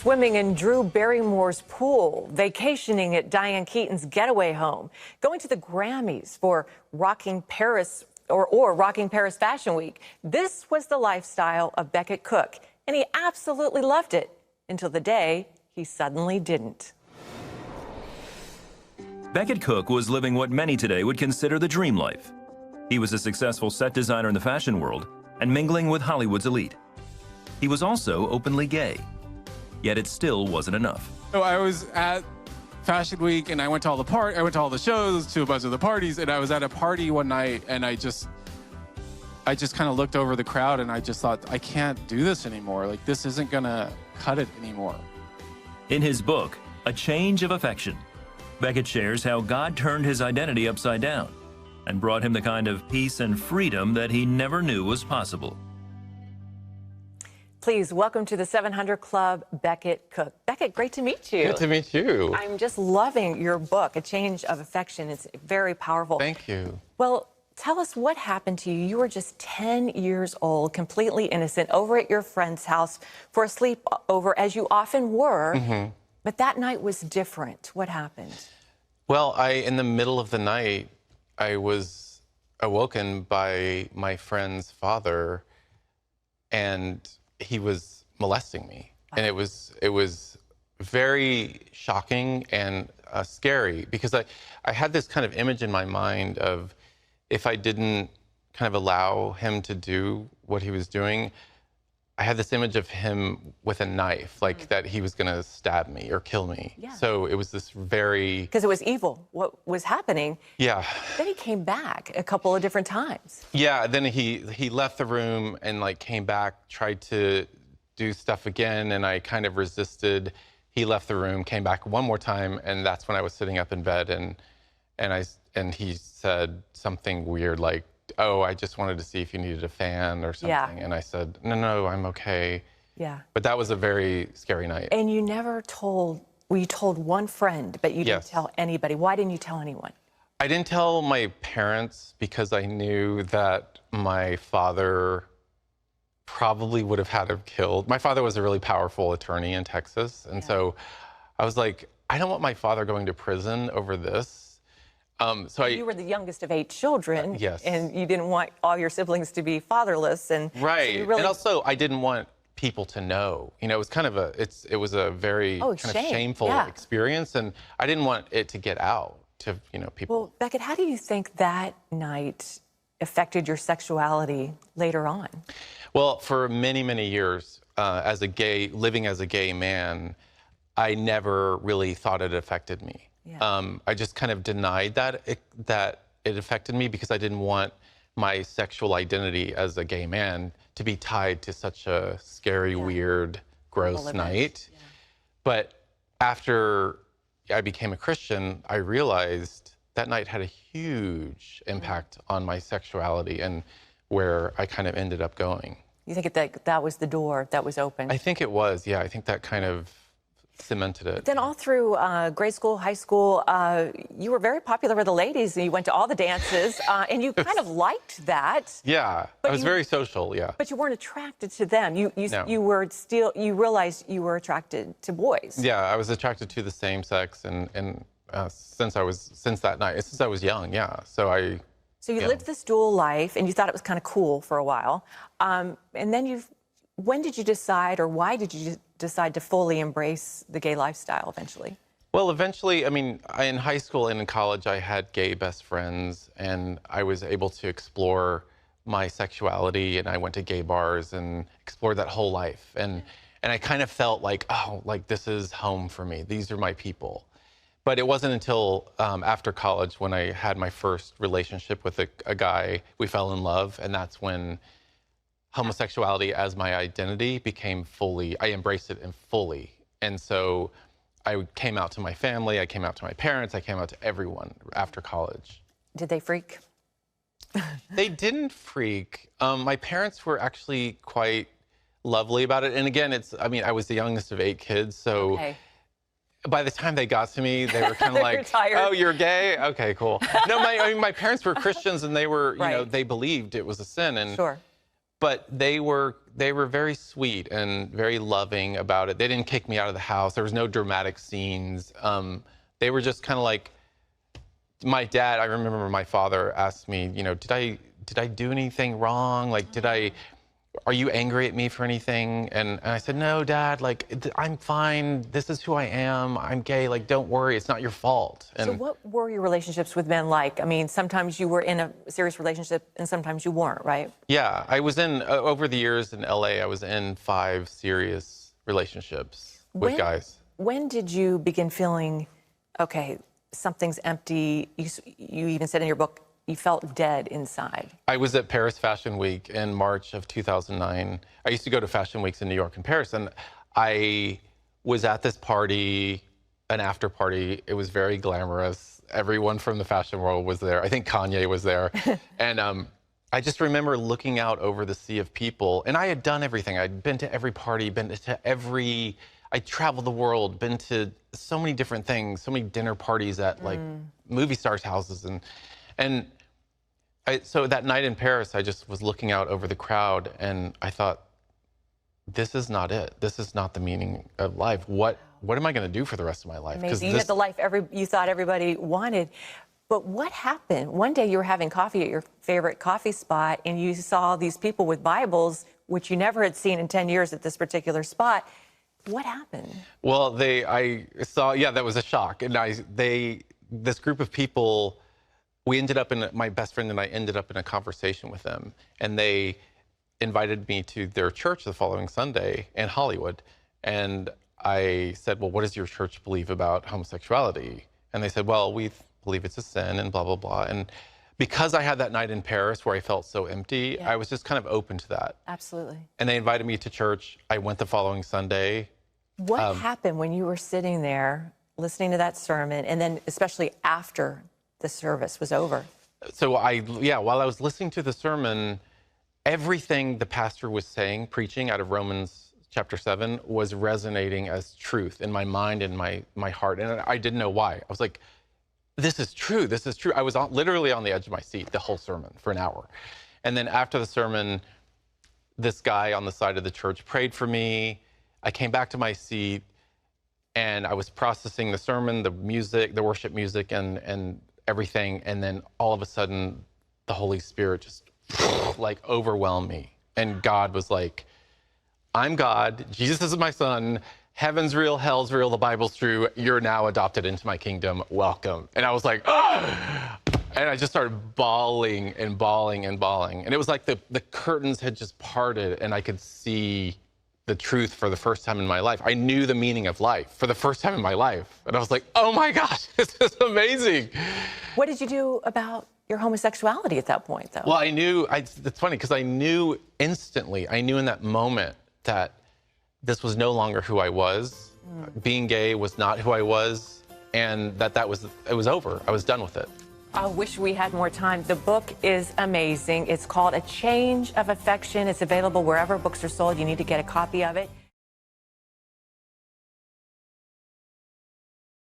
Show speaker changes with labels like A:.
A: swimming in Drew Barrymore's pool, vacationing at Diane Keaton's getaway home, going to the Grammys for Rocking Paris or Rocking Paris Fashion Week. This was the lifestyle of Becket Cook, and he absolutely loved it until the day he suddenly didn't.
B: Becket Cook was living what many today would consider the dream life. He was a successful set designer in the fashion world and mingling with Hollywood's elite. He was also openly gay, yet it still wasn't enough.
C: So I was at Fashion Week and I went to all the shows, to a bunch of the parties, and I was at a party one night and I just kind of looked over the crowd and I just thought, I can't do this anymore. Like, this isn't gonna cut it anymore.
B: In his book, A Change of Affection, Becket shares how God turned his identity upside down and brought him the kind of peace and freedom that he never knew was possible.
A: Please welcome to the 700 Club, Becket Cook. Becket, great to meet you.
D: Good to meet you.
A: I'm just loving your book, A Change of Affection. It's very powerful.
D: Thank you.
A: Well, tell us what happened to you. You were just 10 years old, completely innocent, over at your friend's house for a sleepover, as you often were. Mm-hmm. But that night was different. What happened?
D: Well, in the middle of the night, I was awoken by my friend's father, and he was molesting me. Wow. And it was very shocking and scary, because I had this kind of image in my mind of, if I didn't kind of allow him to do what he was doing, I had this image of him with a knife, like that he was gonna stab me or kill me. Yeah. So it was this very...
A: Because it was evil, what was happening.
D: Yeah.
A: Then he came back a couple of different times.
D: Yeah, then he left the room and like came back, tried to do stuff again, and I kind of resisted. He left the room, came back one more time, and that's when I was sitting up in bed, and he said something weird like, "Oh, I just wanted to see if you needed a fan or something." Yeah. And I said, no, I'm okay. Yeah. But that was a very scary night.
A: And you never told, well, you told one friend, but you didn't tell anybody. Why didn't you tell anyone?
D: I didn't tell my parents because I knew that my father probably would have had him killed. My father was a really powerful attorney in Texas. And so I was like, I don't want my father going to prison over this. You were
A: the youngest of 8 children,
D: yes,
A: and you didn't want all your siblings to be fatherless, and
D: right.
A: So really...
D: And also, I didn't want people to know. You know, it was kind of it was a very kind of shameful experience, and I didn't want it to get out to people.
A: Well, Becket, how do you think that night affected your sexuality later on?
D: Well, for many, many years, living as a gay man, I never really thought it affected me. Yeah. I just kind of denied that it affected me, because I didn't want my sexual identity as a gay man to be tied to such a scary, weird, gross night. Yeah. But after I became a Christian, I realized that night had a huge impact on my sexuality and where I kind of ended up going.
A: You think that was the door that was open?
D: I think it was, yeah. I think that kind of cemented it.
A: Then all through grade school, high school, you were very popular with the ladies, and you went to all the dances, and you kind of liked that.
D: Yeah, I was very social, yeah.
A: But you weren't attracted to them. You realized you were attracted to boys.
D: Yeah, I was attracted to the same sex, and since I was young, yeah.
A: So you lived this dual life, and you thought it was kind of cool for a while, and then when did you decide, or why did you decide to fully embrace the gay lifestyle eventually?
D: Well, eventually, I mean, in high school and in college, I had gay best friends, and I was able to explore my sexuality, and I went to gay bars and explored that whole life. And I kind of felt like, oh, like this is home for me. These are my people. But it wasn't until after college when I had my first relationship with a guy, we fell in love, and that's when homosexuality as my identity became I embraced it fully. And so I came out to my family, I came out to my parents, I came out to everyone after college.
A: Did they freak?
D: They didn't freak. My parents were actually quite lovely about it. And again, I was the youngest of 8 kids, so by the time they got to me, they were kind of like,
A: retired.
D: "Oh, you're gay? Okay, cool." No, my parents were Christians, and they were, you know, they believed it was a sin. And But they were very sweet and very loving about it. They didn't kick me out of the house. There was no dramatic scenes. They were just kind of like, my dad, I remember my father asked me, you know, did I do anything wrong? Like, are you angry at me for anything? And I said, no, Dad, like, I'm fine. This is who I am. I'm gay. Like, don't worry. It's not your fault. And
A: so what were your relationships with men like? I mean, sometimes you were in a serious relationship and sometimes you weren't, right?
D: yeah, I was in, over the years in LA, I was in 5 serious relationships with guys.
A: When did you begin feeling, okay, something's empty? You even said in your book, you felt dead inside.
D: I was at Paris Fashion Week in March of 2009. I used to go to fashion weeks in New York and Paris, and I was at this party, an after party. It was very glamorous. Everyone from the fashion world was there. I think Kanye was there. And I just remember looking out over the sea of people, and I had done everything. I'd been to every party, I traveled the world, been to so many different things, so many dinner parties at like movie stars' houses, so that night in Paris, I just was looking out over the crowd, and I thought, this is not it. This is not the meaning of life. What am I going to do for the rest of my life?
A: Amazing. You had the life you thought everybody wanted. But what happened? One day you were having coffee at your favorite coffee spot, and you saw these people with Bibles, which you never had seen in 10 years at this particular spot. What happened?
D: Well, I saw, yeah, that was a shock. And this group of people, my best friend and I ended up in a conversation with them, and they invited me to their church the following Sunday in Hollywood. And I said, well, what does your church believe about homosexuality? And they said, well, we believe it's a sin and blah, blah, blah. And because I had that night in Paris where I felt so empty, I was just kind of open to that.
A: Absolutely.
D: And they invited me to church. I went the following Sunday.
A: What happened when you were sitting there listening to that sermon, and then especially after the service was over?
D: So while I was listening to the sermon, everything the pastor was saying, preaching out of Romans chapter 7, was resonating as truth in my mind and my heart. And I didn't know why. I was like, this is true. This is true. I was literally on the edge of my seat the whole sermon for an hour. And then after the sermon, this guy on the side of the church prayed for me. I came back to my seat, and I was processing the sermon, the music, the worship music, and everything. And then all of a sudden, the Holy Spirit just like overwhelmed me. And God was like, I'm God. Jesus is my son. Heaven's real, hell's real, the Bible's true. You're now adopted into my kingdom. Welcome. And I was like, ah! And I just started bawling and bawling and bawling. And it was like the curtains had just parted, and I could see the truth for the first time in my life. I knew the meaning of life for the first time in my life. And I was like, oh my gosh, this is amazing.
A: What did you do about your homosexuality at that point, though?
D: Well, it's funny because I knew instantly, I knew in that moment that this was no longer who I was. Being gay was not who I was, and it was over. I was done with it.
A: I wish we had more time. The book is amazing. It's called A Change of Affection. It's available wherever books are sold. You need to get a copy of it.